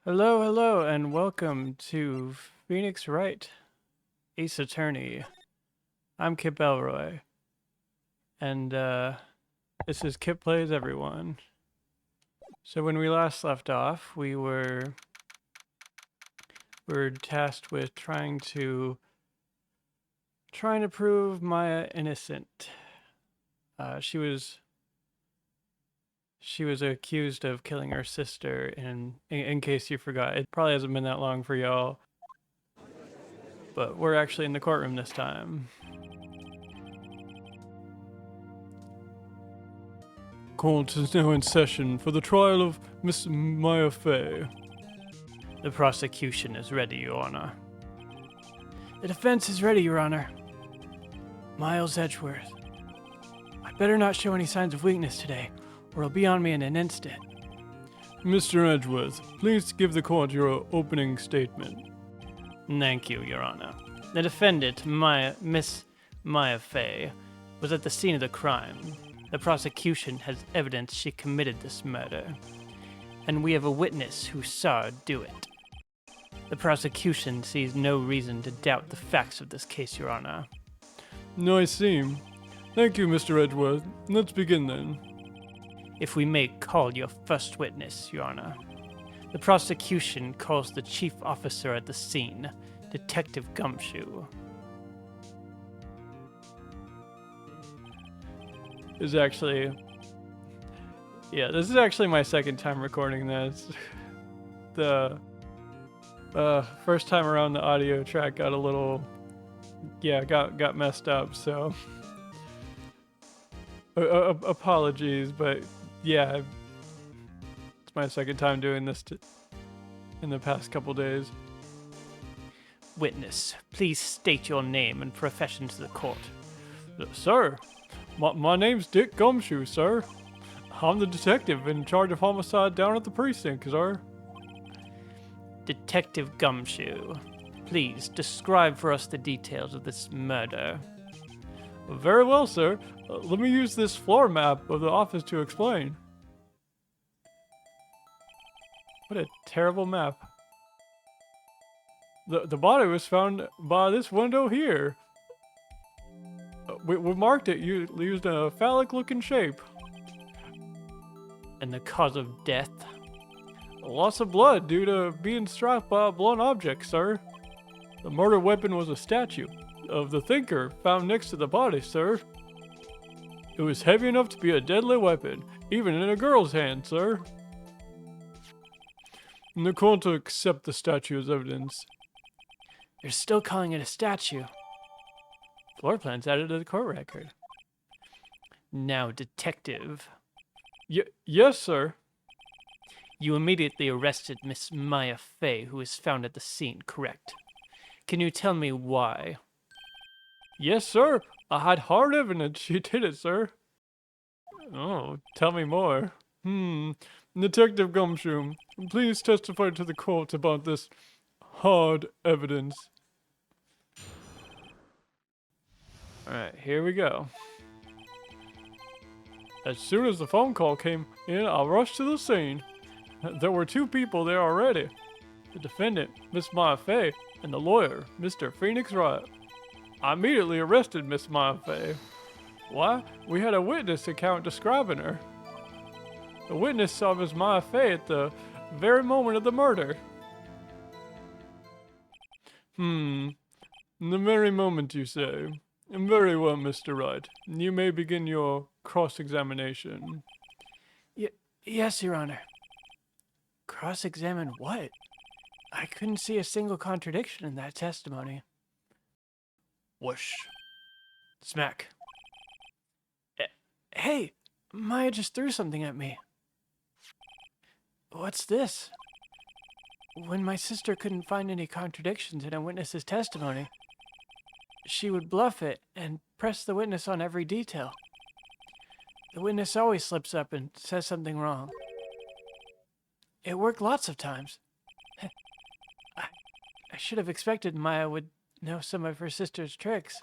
Hello, hello, and welcome to Phoenix Wright, Ace Attorney. I'm Kip Elroy, and this is Kip Plays Everyone. So when we last left off, we were tasked with trying to prove Maya innocent. She was accused of killing her sister. In case you forgot, it probably hasn't been that long for y'all, but we're actually in the courtroom this time. Court is now in session for the trial of Miss Maya Fay. The prosecution is ready, Your Honor. The defense is ready, Your Honor. Miles Edgeworth. I better not show any signs of weakness today, or it'll be on me in an instant. Mr. Edgeworth, please give the court your opening statement. Thank you, Your Honor. The defendant, Miss Maya Fay, was at the scene of the crime. The prosecution has evidence she committed this murder, and we have a witness who saw her do it. The prosecution sees no reason to doubt the facts of this case, Your Honor. I see. Thank you, Mr. Edgeworth. Let's begin then. If we may call your first witness, Your Honor. The prosecution calls the chief officer at the scene, Detective Gumshoe. This is actually my second time recording this. The first time around, the audio track got a little, got messed up, so apologies, but yeah, it's my second time doing this in the past couple days. Witness, please state your name and profession to the court. Sir, my name's Dick Gumshoe, sir. I'm the detective in charge of homicide down at the precinct, sir. Detective Gumshoe, please describe for us the details of this murder. Very well, sir. Let me use this floor map of the office to explain. What a terrible map. The body was found by this window here. We marked it used a phallic-looking shape. And the cause of death? Loss of blood due to being struck by a blunt object, sir. The murder weapon was a statue of the thinker found next to the body, sir. It was heavy enough to be a deadly weapon, even in a girl's hand, sir. The court to accept the statue as evidence. You're still calling it a statue. Floor plans added to the court record. Now, detective. Yes, sir. You immediately arrested Miss Maya Fay, who was found at the scene, correct? Can you tell me why? Yes, sir. I had hard evidence she did it, sir. Oh, tell me more. Detective Gumshoe, please testify to the court about this hard evidence. Alright, here we go. As soon as the phone call came in, I rushed to the scene. There were two people there already. The defendant, Miss Maya Fay, and the lawyer, Mr. Phoenix Wright. I immediately arrested Miss Maya Fay. Why? We had a witness account describing her. The witness saw Miss Maya Fay at the very moment of the murder. The very moment, you say? Very well, Mr. Wright. You may begin your cross-examination. Yes, Your Honor. Cross-examine what? I couldn't see a single contradiction in that testimony. Whoosh. Smack. Hey, Maya just threw something at me. What's this? When my sister couldn't find any contradictions in a witness's testimony, she would bluff it and press the witness on every detail. The witness always slips up and says something wrong. It worked lots of times. I should have expected Maya would know some of her sister's tricks.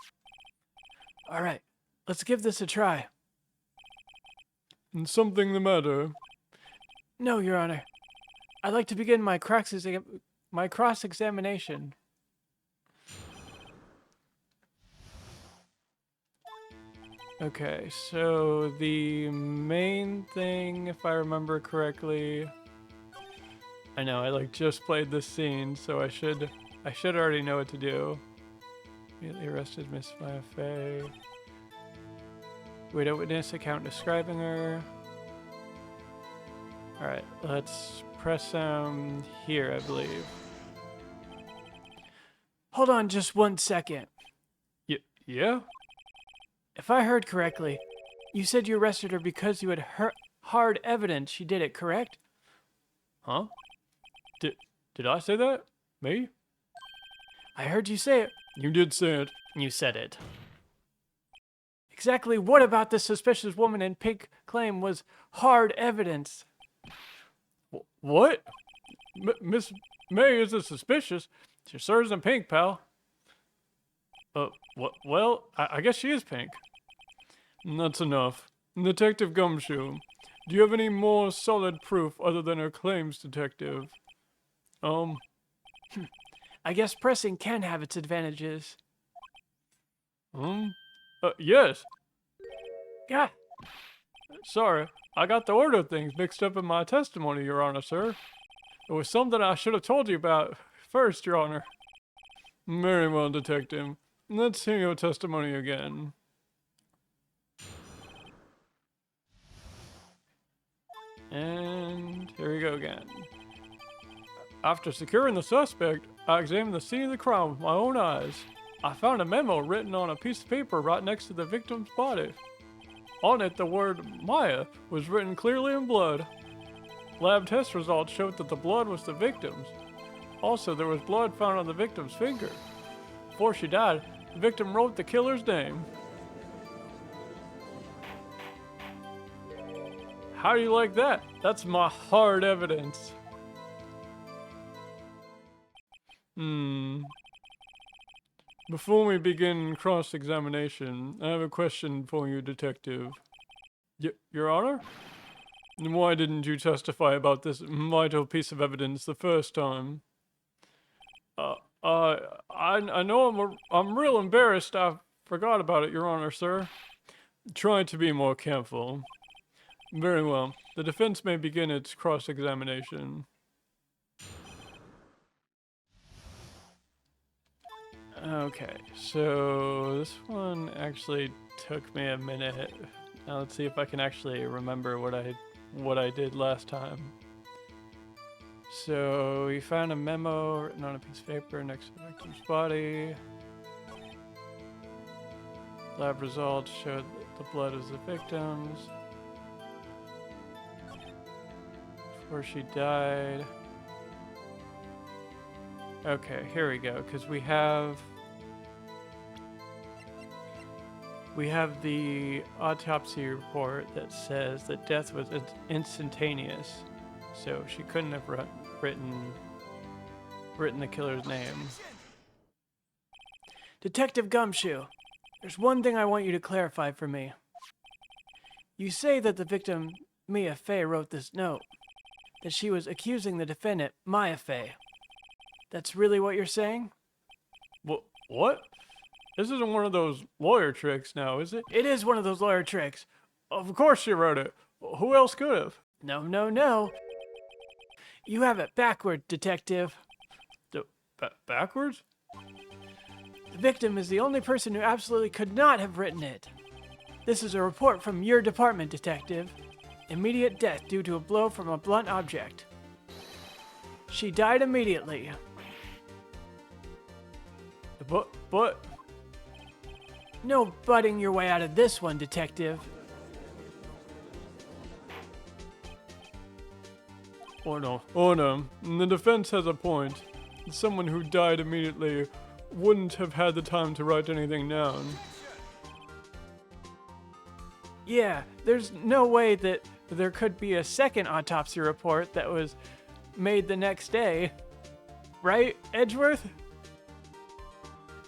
All right, let's give this a try. Something the matter? No, Your Honor. I'd like to begin my cross-examination. Okay, so the main thing, if I remember correctly, I know I like just played this scene, so I should already know what to do. Immediately arrested Miss Maya Fey. Wait, a witness account describing her. All right, let's press here, I believe. Hold on just 1 second. Yeah? If I heard correctly, you said you arrested her because you had hard evidence she did it, correct? Huh? Did I say that? Me? I heard you say it. You did say it. You said it. Exactly what about this suspicious woman in pink claim was hard evidence? What? Miss May isn't suspicious. She sure isn't pink, pal. Well, I guess she is pink. That's enough. Detective Gumshoe, do you have any more solid proof other than her claims, Detective? I guess pressing can have its advantages. Yes. Yeah. Sorry, I got the order of things mixed up in my testimony, Your Honor, sir. It was something I should have told you about first, Your Honor. Very well, Detective. Let's hear your testimony again. And here we go again. After securing the suspect, I examined the scene of the crime with my own eyes. I found a memo written on a piece of paper right next to the victim's body. On it, the word Maya was written clearly in blood. Lab test results showed that the blood was the victim's. Also, there was blood found on the victim's finger. Before she died, the victim wrote the killer's name. How do you like that? That's my hard evidence. Before we begin cross-examination, I have a question for you, Detective. Your Honor? Why didn't you testify about this vital piece of evidence the first time? I know I'm real embarrassed. I forgot about it, Your Honor, sir. Try to be more careful. Very well. The defense may begin its cross-examination. Okay, so this one actually took me a minute. Now let's see if I can actually remember what I did last time. So we found a memo written on a piece of paper next to the victim's body. Lab results showed that the blood was the victim's. Before she died. Okay, here we go, because we have the autopsy report that says that death was instantaneous, so she couldn't have written the killer's name. Detective Gumshoe, there's one thing I want you to clarify for me. You say that the victim, Mia Fey, wrote this note, that she was accusing the defendant, Maya Fey. That's really what you're saying? What? This isn't one of those lawyer tricks now, is it? It is one of those lawyer tricks. Of course she wrote it. Who else could have? No. You have it backward, Detective. Backwards? The victim is the only person who absolutely could not have written it. This is a report from your department, Detective. Immediate death due to a blow from a blunt object. She died immediately. But... No butting your way out of this one, Detective. Oh no. The defense has a point. Someone who died immediately wouldn't have had the time to write anything down. Yeah, there's no way that there could be a second autopsy report that was made the next day. Right, Edgeworth?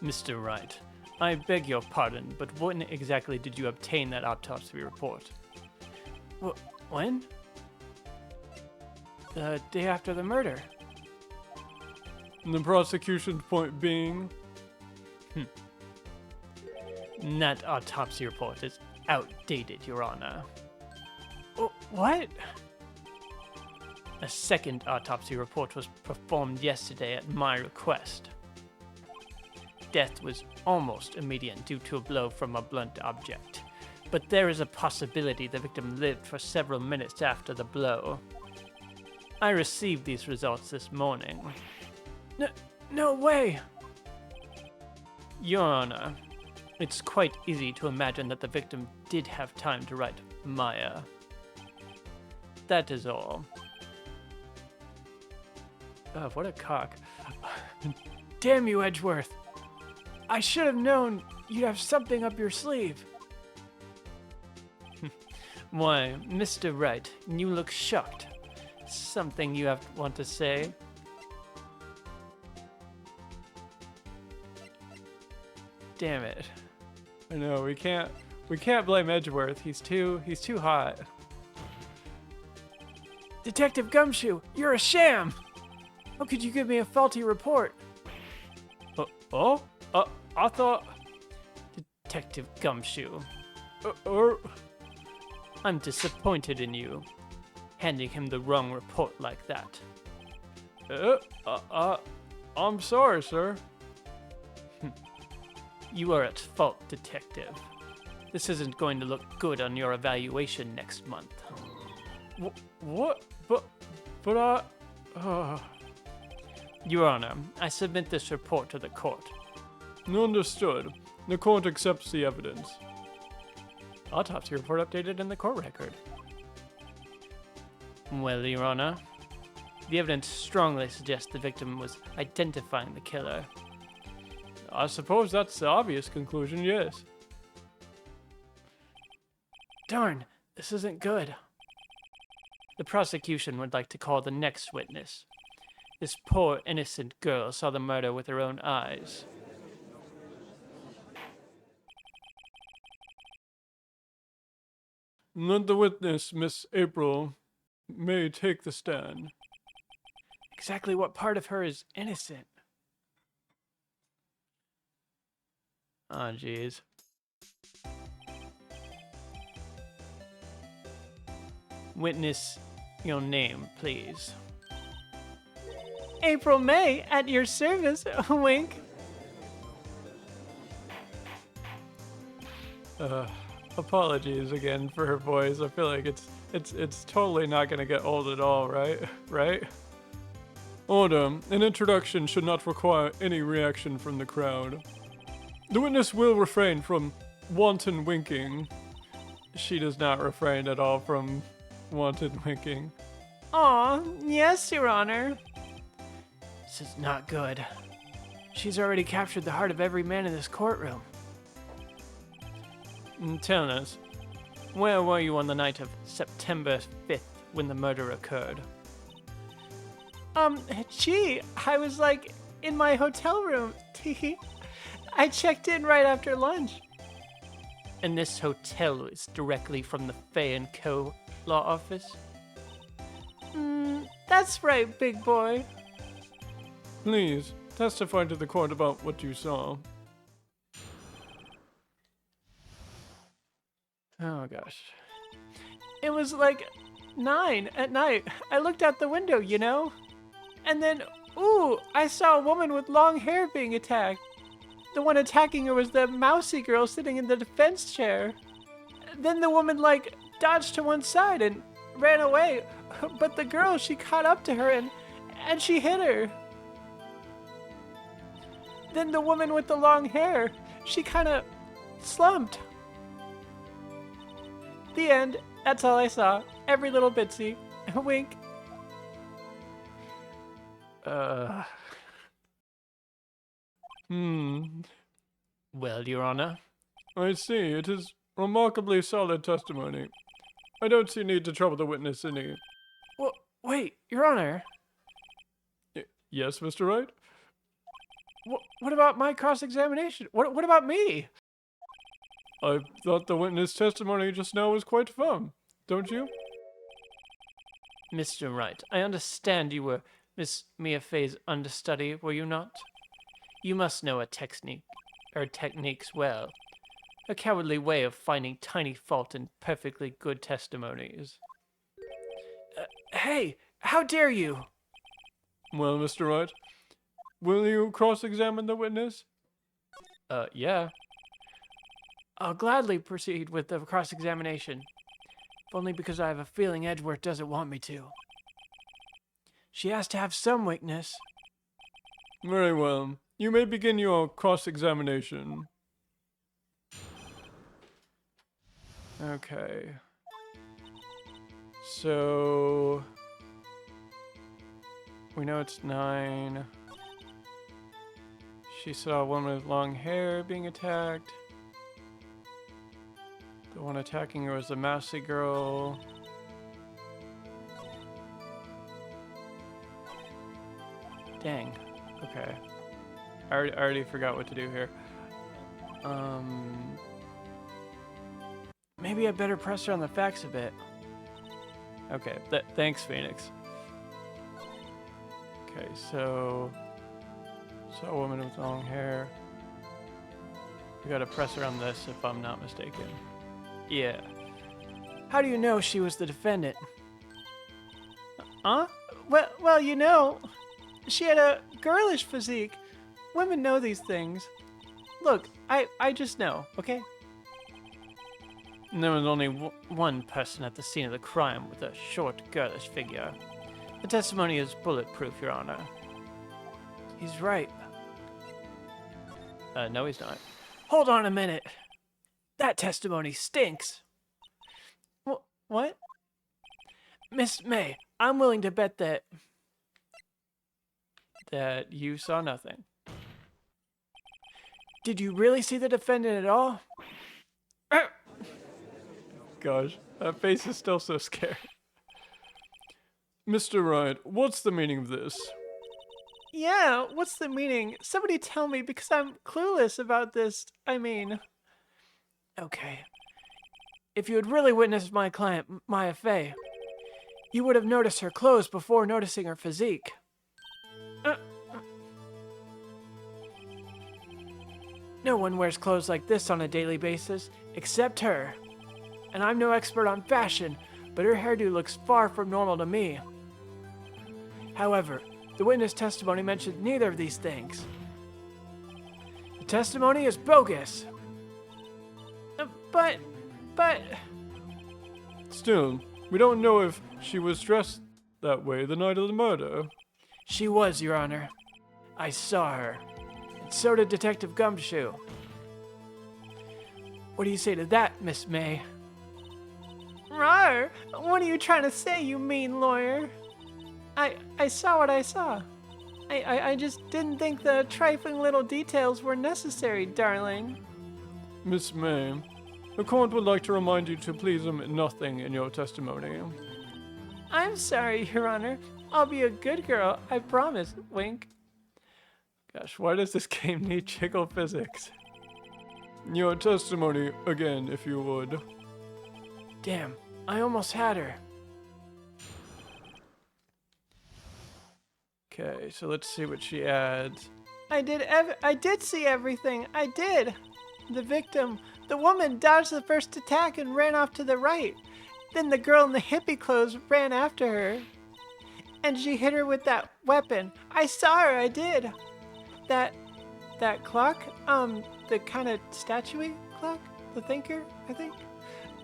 Mr. Wright, I beg your pardon, but when exactly did you obtain that autopsy report? When? The day after the murder. And the prosecution's point being? That autopsy report is outdated, Your Honor. What? A second autopsy report was performed yesterday at my request. Death was almost immediate due to a blow from a blunt object, but there is a possibility the victim lived for several minutes after the blow. I received these results this morning. No way! Your Honor, it's quite easy to imagine that the victim did have time to write Maya. That is all. Oh, what a cock. Damn you, Edgeworth! I should have known you'd have something up your sleeve. Why, Mr. Wright, you look shocked. Something you want to say? Damn it. I know, we can't blame Edgeworth. He's too hot. Detective Gumshoe, you're a sham! How could you give me a faulty report? I thought... Detective Gumshoe. I'm disappointed in you. Handing him the wrong report like that. I'm sorry, sir. You are at fault, Detective. This isn't going to look good on your evaluation next month. What? But I... Your Honor, I submit this report to the court. Understood. The court accepts the evidence. Autopsy report updated in the court record. Well, Your Honor, the evidence strongly suggests the victim was identifying the killer. I suppose that's the obvious conclusion, yes. Darn, this isn't good. The prosecution would like to call the next witness. This poor, innocent girl saw the murder with her own eyes. Let the witness, Miss April, may take the stand. Exactly what part of her is innocent? Oh, jeez. Witness, your name, please. April May, at your service, wink. Apologies again for her voice. I feel like it's totally not gonna get old at all, right? Right? Order. An introduction should not require any reaction from the crowd. The witness will refrain from wanton winking. She does not refrain at all from wanton winking. Aw, yes, Your Honor. This is not good. She's already captured the heart of every man in this courtroom. Tell us, where were you on the night of September 5th when the murder occurred? Gee, I was like in my hotel room. I checked in right after lunch. And this hotel is directly from the Fay & Co. law office? That's right, big boy. Please, testify to the court about what you saw. Oh, gosh. It was like 9 at night. I looked out the window, you know? And then, ooh, I saw a woman with long hair being attacked. The one attacking her was the mousy girl sitting in the defense chair. Then the woman, like, dodged to one side and ran away. But the girl, she caught up to her and she hit her. Then the woman with the long hair, she kind of slumped. The end. That's all I saw. Every little bitsy. Wink. Well, Your Honor. I see. It is remarkably solid testimony. I don't see need to trouble the witness any. Well, wait, Your Honor. Yes, Mr. Wright? What about my cross-examination? What about me? I thought the witness testimony just now was quite firm, don't you? Mr. Wright, I understand you were Miss Mia Fey's understudy, were you not? You must know her techniques well. A cowardly way of finding tiny fault in perfectly good testimonies. Hey, how dare you? Well, Mr. Wright, will you cross-examine the witness? Yeah. I'll gladly proceed with the cross-examination, if only because I have a feeling Edgeworth doesn't want me to. She has to have some weakness. Very well. You may begin your cross-examination. Okay. So... we know it's 9. She saw a woman with long hair being attacked. The one attacking her was the mousy girl. Dang. Okay. I already forgot what to do here. Maybe I better press her on the facts a bit. Okay, thanks, Phoenix. Okay, so... saw a woman with long hair. We gotta press her on this if I'm not mistaken. Yeah. How do you know she was the defendant? Huh? Well, you know, she had a girlish physique. Women know these things. Look, I just know, okay? And there was only one person at the scene of the crime with a short, girlish figure. The testimony is bulletproof, Your Honor. He's right. No, he's not. Hold on a minute. That testimony stinks. What? Miss May, I'm willing to bet that you saw nothing. Did you really see the defendant at all? Gosh, that face is still so scared. Mr. Wright, what's the meaning of this? Yeah, what's the meaning? Somebody tell me, because I'm clueless about this. I mean... Okay. If you had really witnessed my client, Maya Fey, you would have noticed her clothes before noticing her physique. No one wears clothes like this on a daily basis, except her. And I'm no expert on fashion, but her hairdo looks far from normal to me. However, the witness testimony mentioned neither of these things. The testimony is bogus. But... Still, we don't know if she was dressed that way the night of the murder. She was, Your Honor. I saw her. And so did Detective Gumshoe. What do you say to that, Miss May? Rawr! What are you trying to say, you mean lawyer? I saw what I saw. I just didn't think the trifling little details were necessary, darling. Miss May, the court would like to remind you to please omit nothing in your testimony. I'm sorry, Your Honor. I'll be a good girl, I promise. Wink. Gosh, why does this game need jiggle physics? Your testimony again, if you would. Damn, I almost had her. Okay, so let's see what she adds. I did see everything. I did. The victim, the woman, dodged the first attack and ran off to the right. Then the girl in the hippie clothes ran after her. And she hit her with that weapon. I saw her, I did. That clock, the kind of statue-y clock? The thinker, I think?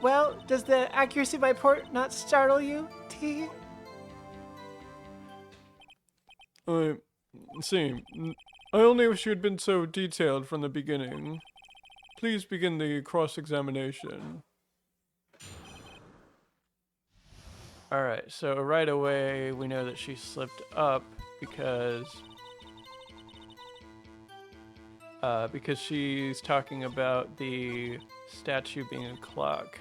Well, does the accuracy by port not startle you, T? I see. I only wish you had been so detailed from the beginning. Please begin the cross-examination. Alright, so right away we know that she slipped up because she's talking about the statue being a clock.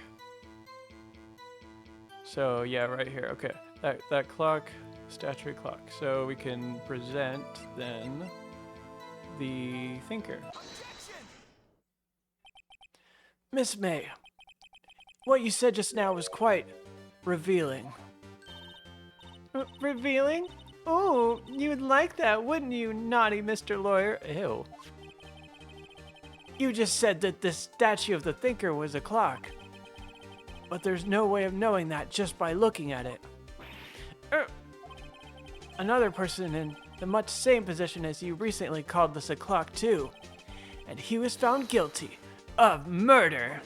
So yeah, right here. Okay, that clock, statue clock. So we can present then the thinker. Miss May, what you said just now was quite revealing. Revealing? Oh, you'd like that, wouldn't you, naughty Mr. Lawyer? Ew. You just said that the statue of the thinker was a clock. But there's no way of knowing that just by looking at it. Another person in the much same position as you recently called this a clock too. And he was found guilty of murder.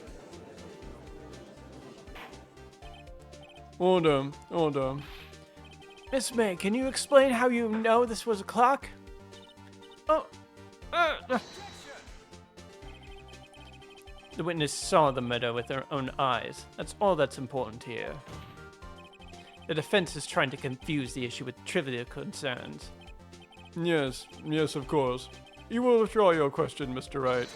Order. Miss May, can you explain how you know this was a clock? The witness saw the murder with her own eyes. That's all that's important here. The defense is trying to confuse the issue with trivial concerns. Yes, of course. You will withdraw your question, Mr. Wright.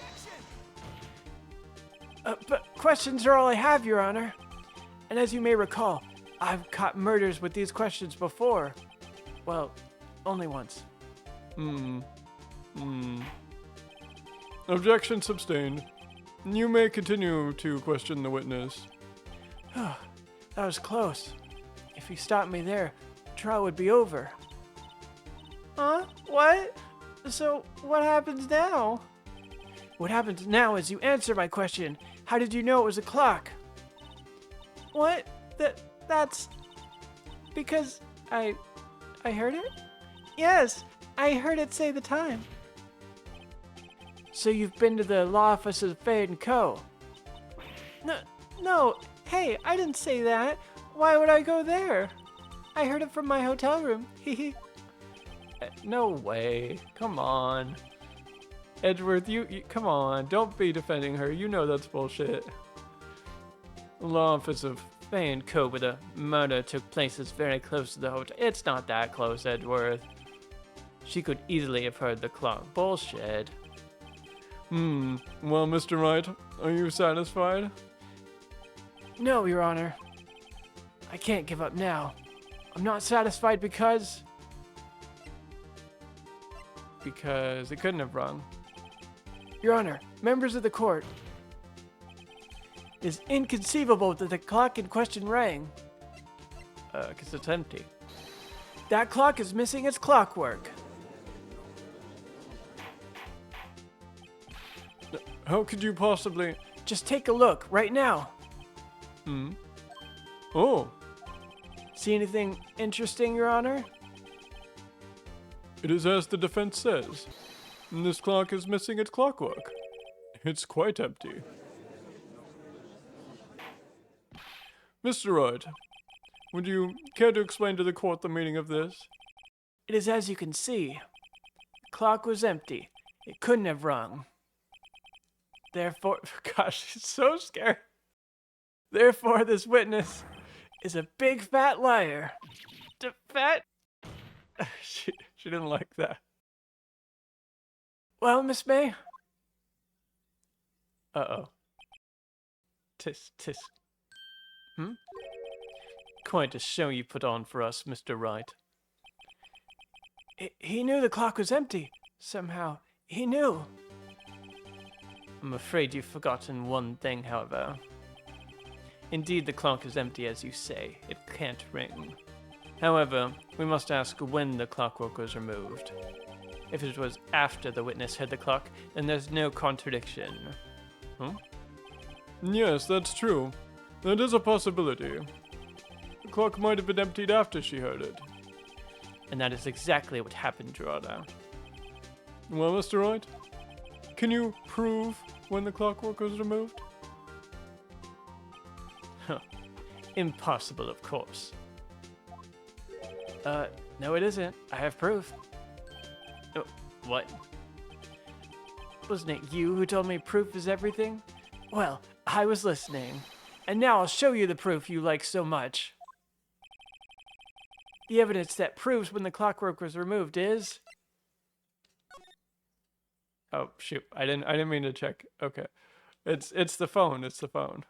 But questions are all I have, Your Honor. And as you may recall, I've caught murders with these questions before. Well, only once. Objection sustained. You may continue to question the witness. That was close. If you stopped me there, the trial would be over. Huh? What? So, what happens now? What happens now is you answer my question. How did you know it was a clock? What? That's... Because I heard it? Yes, I heard it say the time. So you've been to the law office of Fay & Co.? No, hey, I didn't say that. Why would I go there? I heard it from my hotel room. No way. Come on. Edgeworth, you come on. Don't be defending her. You know that's bullshit. The law office of Fay & Co. where the murder took place is very close to the hotel. It's not that close, Edgeworth. She could easily have heard the clock. Bullshit. Well, Mr. Wright, are you satisfied? No, Your Honor. I can't give up now. I'm not satisfied because it couldn't have rung. Your Honor, members of the court, it is inconceivable that the clock in question rang. Because it's empty. That clock is missing its clockwork. How could you possibly... Just take a look, right now. Oh. See anything interesting, Your Honor? It is as the defense says. This clock is missing its clockwork. It's quite empty. Mr. Wright, would you care to explain to the court the meaning of this? It is as you can see. The clock was empty. It couldn't have rung. Therefore, gosh, it's so scary. Therefore, this witness is a big fat liar. Fat? She didn't like that. Well, Miss May? Uh-oh. Tis. Quite a show you put on for us, Mr. Wright. He knew the clock was empty. Somehow, he knew. I'm afraid you've forgotten one thing, however. Indeed, the clock is empty, as you say. It can't ring. However, we must ask when the clockwork was removed. If it was after the witness heard the clock, then there's no contradiction. Yes, that's true. That is a possibility. The clock might have been emptied after she heard it. And that is exactly what happened, Your Honor. Well, Mr. Wright, can you prove when the clockwork was removed? Impossible, of course. No it isn't. I have proof. Oh, what? Wasn't it you who told me proof is everything? Well, I was listening. And now I'll show you the proof you like so much. The evidence that proves when the clockwork was removed is... Oh, shoot. I didn't mean to check. Okay. It's the phone. It's the phone.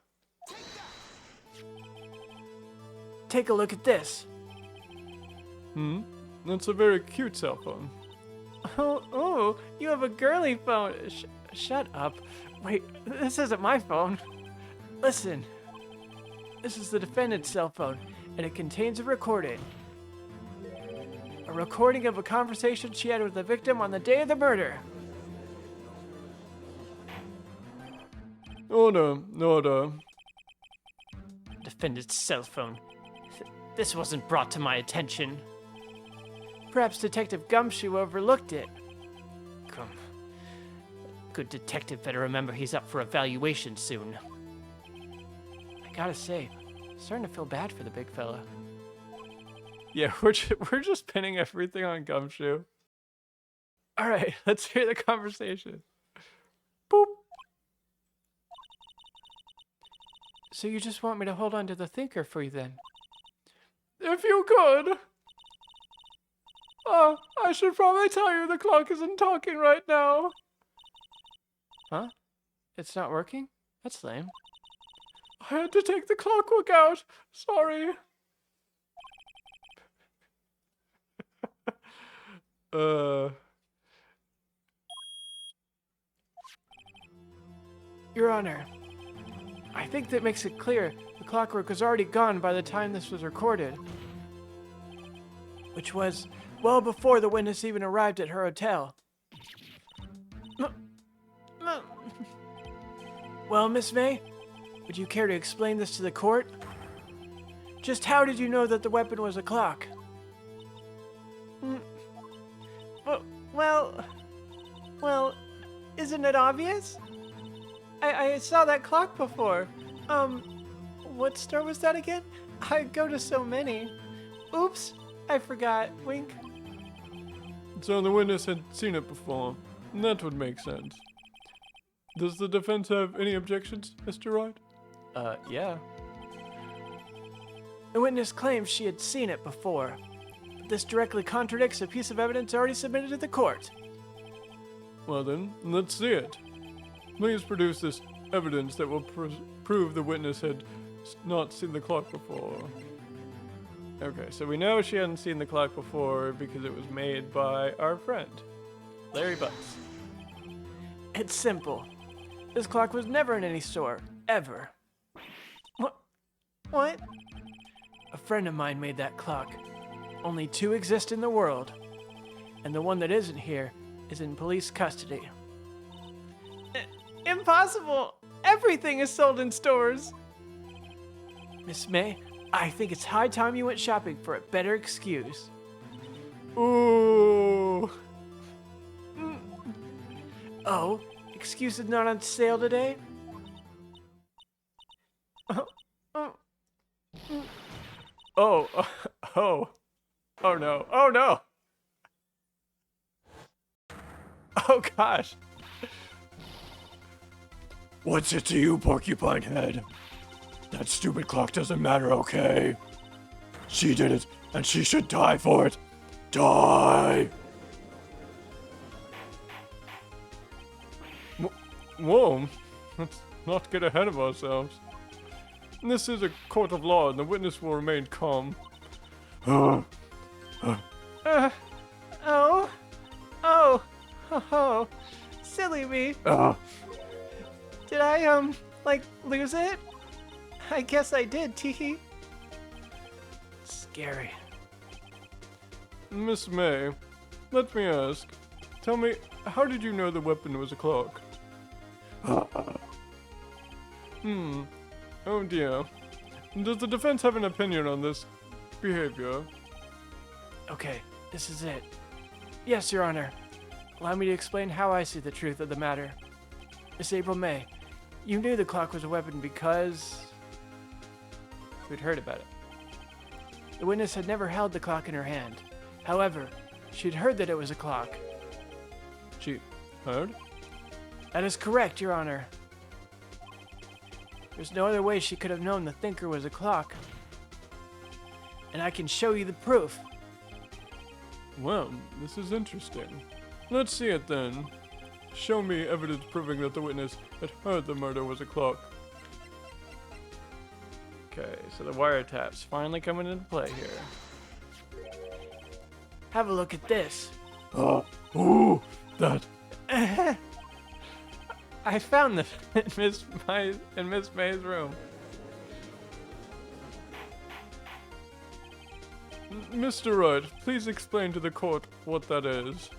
Take a look at this. That's a very cute cell phone. Oh, you have a girly phone. Shut up. Wait, this isn't my phone. Listen. This is the defendant's cell phone, and it contains a recording. recording of a conversation she had with the victim on the day of the murder. Order. Defendant's cell phone. This wasn't brought to my attention. Perhaps Detective Gumshoe overlooked it. Good detective better remember he's up for evaluation soon. I gotta say, I'm starting to feel bad for the big fella. Yeah, we're just pinning everything on Gumshoe. All right, let's hear the conversation. Boop. So you just want me to hold on to the thinker for you then? If you could. I should probably tell you the clock isn't talking right now. Huh? It's not working? That's lame. I had to take the clockwork out. Sorry. Your Honor, I think that makes it clear the clockwork was already gone by the time this was recorded. Which was well before the witness even arrived at her hotel. Well, Miss May, would you care to explain this to the court? Just how did you know that the weapon was a clock? Well, isn't it obvious? I saw that clock before. What store was that again? I go to so many. Oops, I forgot. Wink. So the witness had seen it before. That would make sense. Does the defense have any objections, Mr. Wright? Yeah. The witness claims she had seen it before. But this directly contradicts a piece of evidence already submitted to the court. Well then, let's see it. Please produce this evidence that will prove the witness had not seen the clock before. Okay, so we know she hadn't seen the clock before because it was made by our friend, Larry Butts. It's simple. This clock was never in any store, ever. What? A friend of mine made that clock. Only two exist in the world, and the one that isn't here is in police custody. Impossible! Everything is sold in stores! Miss May, I think it's high time you went shopping for a better excuse. Ooh. Oh, excuse is not on sale today? Oh no. Oh no. Oh gosh. What's it to you, Porcupine Head? That stupid clock doesn't matter, okay? She did it, and she should die for it. Die! Whoa, let's not get ahead of ourselves. This is a court of law, and the witness will remain calm. Silly me. Did I, lose it? I guess I did, teehee. Scary. Miss May, let me ask. Tell me, how did you know the weapon was a clock? Oh dear. Does the defense have an opinion on this behavior? Okay, this is it. Yes, Your Honor. Allow me to explain how I see the truth of the matter. Miss April May, you knew the clock was a weapon because we'd heard about it. The witness had never held the clock in her hand. However, she'd heard that it was a clock. She heard? That is correct, Your Honor. There's no other way she could have known the thinker was a clock. And I can show you the proof. Well, this is interesting. Let's see it then. Show me evidence proving that the witness had heard the murder was a clock. Okay, so the wiretap's finally coming into play here. Have a look at this. Ooh, that. I found this in Miss May's room. Mr. Wright, please explain to the court what that is.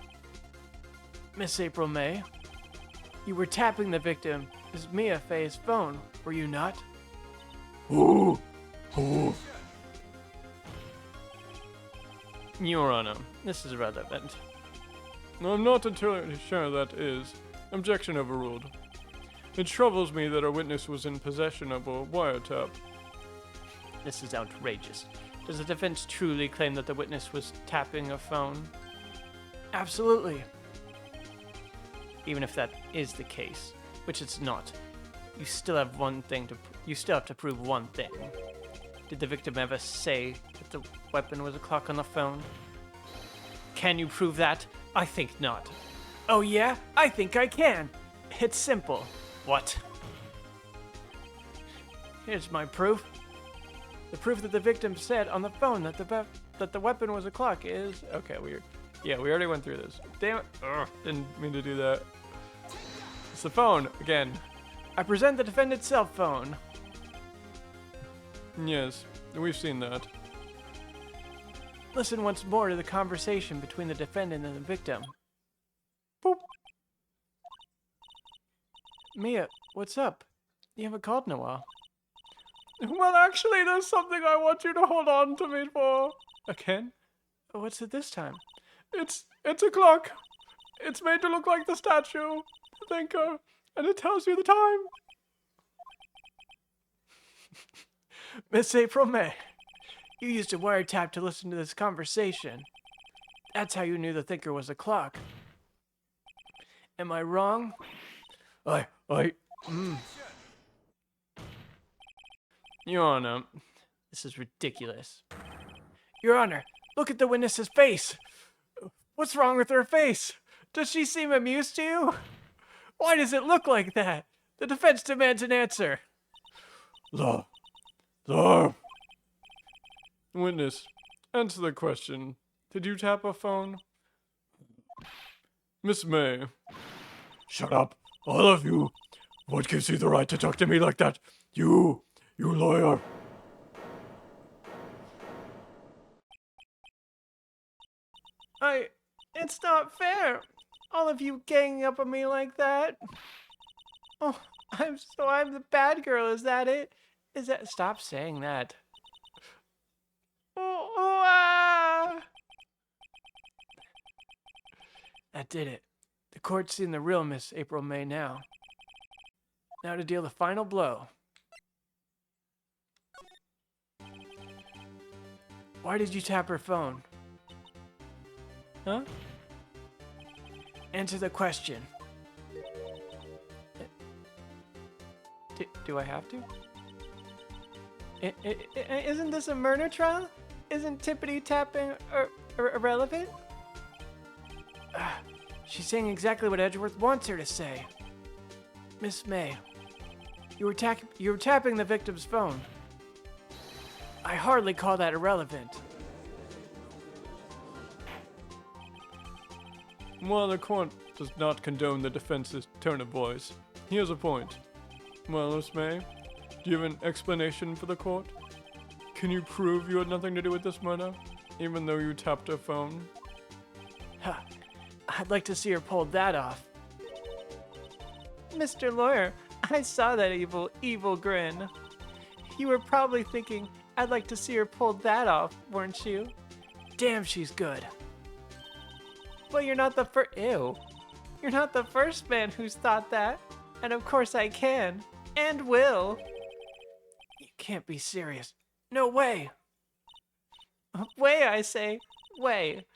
Miss April May, you were tapping the victim, Ms. Mia Fey's phone, were you not? Ooh. Ooh. Your Honor, this is irrelevant. I'm not entirely sure that is. Objection overruled. It troubles me that our witness was in possession of a wiretap. This is outrageous. Does the defense truly claim that the witness was tapping a phone? Absolutely. Even if that is the case, which it's not, you still have to prove one thing. Did the victim ever say that the weapon was a clock on the phone? Can you prove that? I think not. Oh yeah? I think I can. It's simple. What? Here's my proof. The proof that the victim said on the phone that the weapon was a clock is... Okay, weird. Yeah, we already went through this. Damn it. Ugh, didn't mean to do that. It's the phone, again. I present the defendant's cell phone. Yes, we've seen that. Listen once more to the conversation between the defendant and the victim. Boop. Mia, what's up? You haven't called in a while. Well, actually, there's something I want you to hold on to me for. Again? What's it this time? It's a clock. It's made to look like the statue, the thinker, and it tells you the time. Miss April May, you used a wiretap to listen to this conversation. That's how you knew the thinker was a clock. Am I wrong? Your Honor, this is ridiculous. Your Honor, look at the witness's face. What's wrong with her face? Does she seem amused to you? Why does it look like that? The defense demands an answer. The witness, answer the question. Did you tap a phone? Miss May. Shut up, all of you. What gives you the right to talk to me like that? You lawyer. It's not fair. All of you ganging up on me like that. Oh, I'm the bad girl, is that it? Stop saying that. That did it. The court's seen the real Miss April May now. Now to deal the final blow. Why did you tap her phone? Huh? Answer the question. Do I have to? Isn't this a murder trial? Isn't tippity tapping irrelevant? She's saying exactly what Edgeworth wants her to say. Miss May, you were tapping the victim's phone. I hardly call that irrelevant. While the court does not condone the defense's tone of voice, he has a point. Well, Miss May, do you have an explanation for the court? Can you prove you had nothing to do with this murder, even though you tapped her phone? Huh. I'd like to see her pull that off. Mr. Lawyer, I saw that evil grin. You were probably thinking, I'd like to see her pull that off, weren't you? Damn, she's good. Well, you're not the first. Ew. You're not the first man who's thought that. And of course I can. And will. You can't be serious. No way. Way, I say. Way.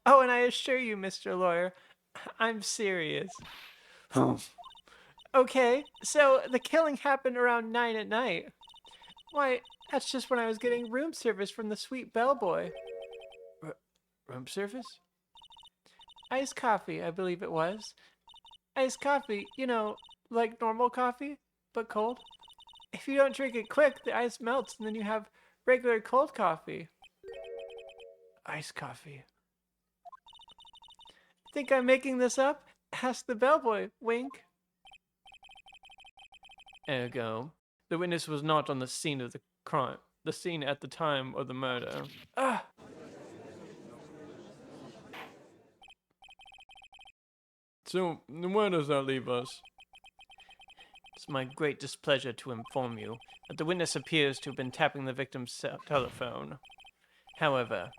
Oh, and I assure you, Mr. Lawyer, I'm serious. Okay, so the killing happened around 9 at night. Why, that's just when I was getting room service from the sweet bellboy. Room service? Iced coffee, I believe it was. Iced coffee, you know, like normal coffee, but cold. If you don't drink it quick, the ice melts and then you have regular cold coffee. Iced coffee. Think I'm making this up? Ask the bellboy. Wink. Ergo, the witness was not on the scene of the crime. The scene at the time of the murder. So, where does that leave us? It's my great displeasure to inform you that the witness appears to have been tapping the victim's telephone. However,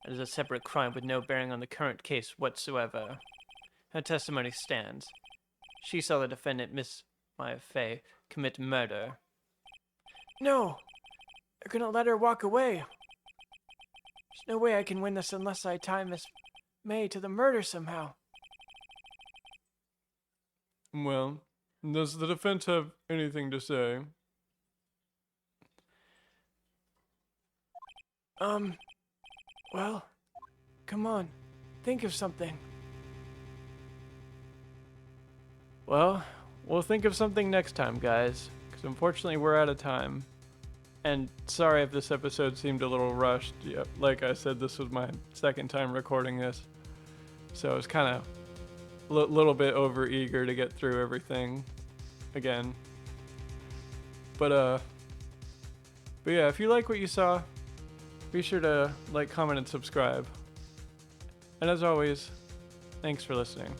it is a separate crime with no bearing on the current case whatsoever. Her testimony stands. She saw the defendant, Miss Maya Fey, commit murder. No! They're gonna let her walk away. There's no way I can win this unless I tie Miss May to the murder somehow. Well, does the defense have anything to say? Well, come on. Think of something. Well, we'll think of something next time, guys, because unfortunately we're out of time. And sorry if this episode seemed a little rushed. Yeah, like I said, this was my second time recording this, so I was kind of little bit over eager to get through everything again. But yeah, if you like what you saw, be sure to like, comment, and subscribe. And as always, thanks for listening.